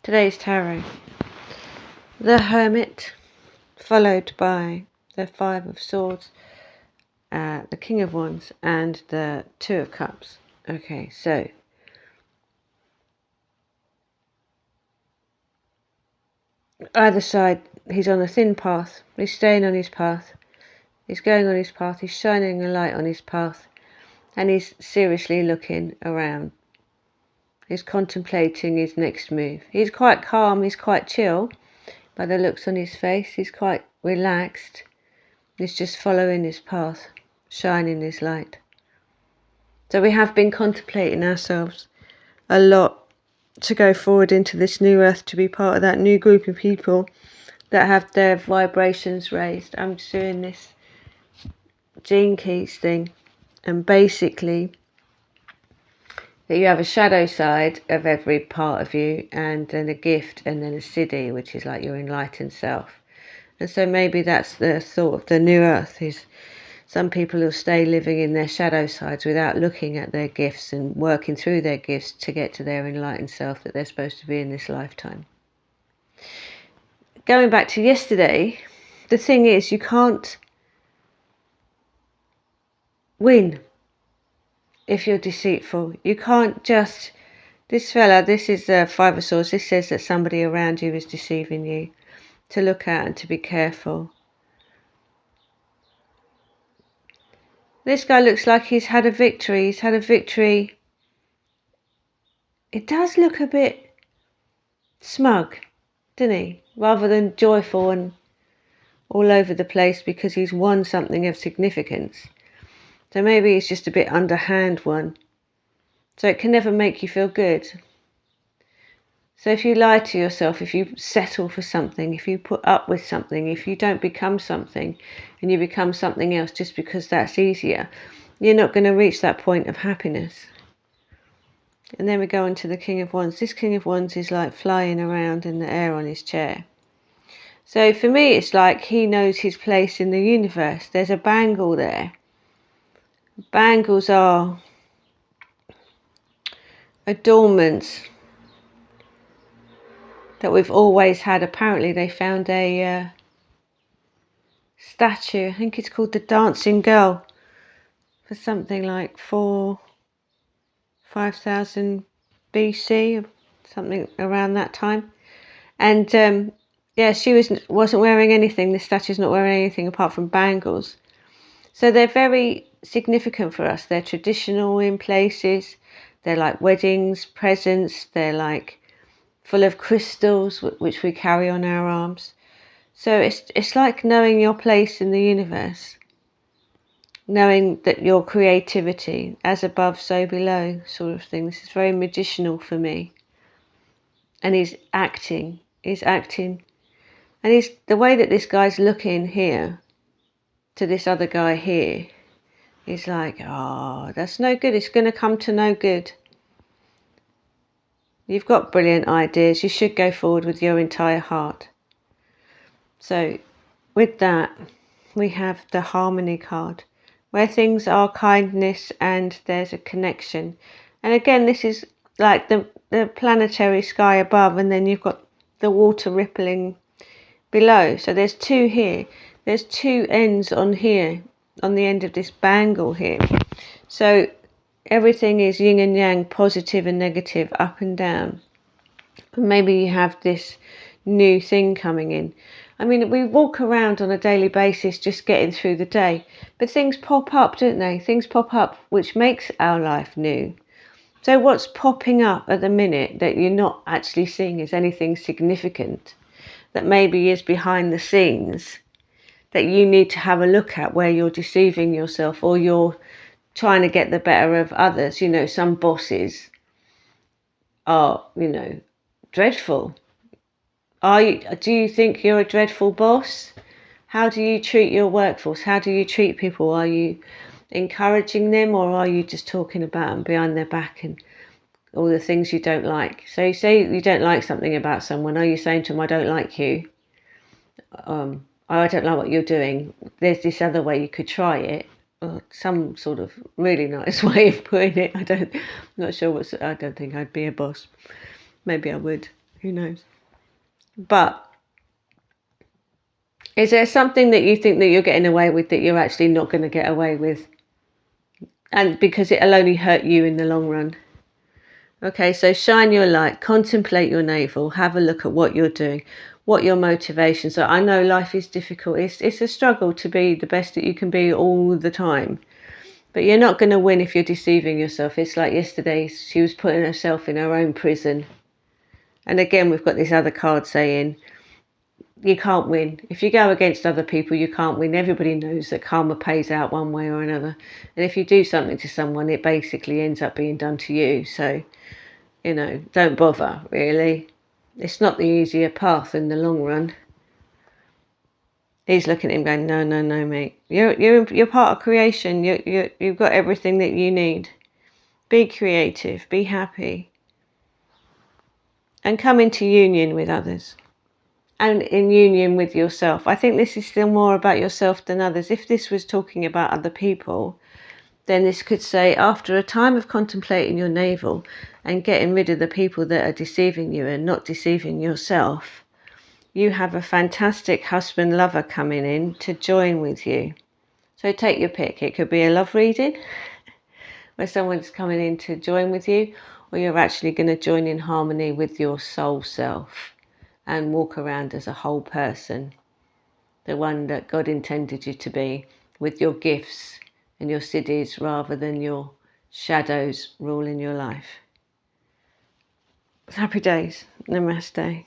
Today's tarot. The Hermit, followed by the Five of Swords, the King of Wands, and the Two of Cups. Okay, so either side, he's on a thin path. He's staying on his path. He's going on his path. He's shining a light on his path. And he's seriously looking around. He's contemplating his next move. He's quite calm. He's quite chill. By the looks on his face, he's quite relaxed. He's just following his path, shining his light. So we have been contemplating ourselves a lot to go forward into this new earth, to be part of that new group of people that have their vibrations raised. I'm just doing this gene keys thing, and basically that you have a shadow side of every part of you, and then a gift, and then a siddhi, which is like your enlightened self. And so maybe that's the thought of the new earth, is some people will stay living in their shadow sides without looking at their gifts and working through their gifts to get to their enlightened self that they're supposed to be in this lifetime. Going back to yesterday, the thing is, you can't win if you're deceitful. You can't just... This fella, this is the Five of Swords. This says that somebody around you is deceiving you, to look at and to be careful. This guy looks like he's had a victory. He's had a victory. It does look a bit smug, doesn't he? Rather than joyful and all over the place because he's won something of significance. So maybe it's just a bit underhand one. So it can never make you feel good. So if you lie to yourself, if you settle for something, if you put up with something, if you don't become something and you become something else just because that's easier, you're not going to reach that point of happiness. And then we go on to the King of Wands. This King of Wands is like flying around in the air on his chair. So for me, it's like he knows his place in the universe. There's a bangle there. Bangles are adornments that we've always had. Apparently they found a statue, I think it's called the Dancing Girl, for something like 5,000 BC, something around that time. And yeah, she wasn't wearing anything. The statue's not wearing anything apart from bangles. So they're very significant for us. They're traditional in places. They're like weddings, presents. They're like full of crystals, which we carry on our arms. So it's like knowing your place in the universe, knowing that your creativity, as above, so below, sort of thing. This is very medicinal for me. And he's acting. And the way that this guy's looking here to this other guy here is like, oh, that's no good. It's going to come to no good. You've got brilliant ideas. You should go forward with your entire heart. So with that, we have the Harmony card, where things are kindness and there's a connection. And again, this is like the planetary sky above, and then you've got the water rippling below. So there's two here. There's two ends on here, on the end of this bangle here. So everything is yin and yang, positive and negative, up and down. And maybe you have this new thing coming in. I mean, we walk around on a daily basis just getting through the day, but things pop up, don't they? Things pop up which makes our life new. So what's popping up at the minute that you're not actually seeing as anything significant, that maybe is behind the scenes, that you need to have a look at, where you're deceiving yourself or you're trying to get the better of others? You know, some bosses are, dreadful. Do you think you're a dreadful boss? How do you treat your workforce? How do you treat people? Are you encouraging them, or are you just talking about them behind their back and all the things you don't like? So you say you don't like something about someone. Are you saying to them, I don't like you? I don't like what you're doing. There's this other way you could try it. Or some sort of really nice way of putting it. I'm not sure I don't think I'd be a boss. Maybe I would. Who knows? But is there something that you think that you're getting away with that you're actually not going to get away with? And because it'll only hurt you in the long run. Okay, so shine your light, contemplate your navel, have a look at what you're doing, what your motivations are. I know life is difficult. It's a struggle to be the best that you can be all the time. But you're not going to win if you're deceiving yourself. It's like yesterday, she was putting herself in her own prison. And again, we've got this other card saying, you can't win. If you go against other people, you can't win. Everybody knows that karma pays out one way or another. And if you do something to someone, it basically ends up being done to you. So, don't bother, really. It's not the easier path in the long run. He's looking at him going, no, no, no, mate. You're part of creation. You've got everything that you need. Be creative. Be happy. And come into union with others. And in union with yourself. I think this is still more about yourself than others. If this was talking about other people, then this could say, after a time of contemplating your navel and getting rid of the people that are deceiving you and not deceiving yourself, you have a fantastic husband lover coming in to join with you. So take your pick. It could be a love reading where someone's coming in to join with you, or you're actually going to join in harmony with your soul self and walk around as a whole person, the one that God intended you to be, with your gifts and your siddhis rather than your shadows ruling your life. Happy days. Namaste.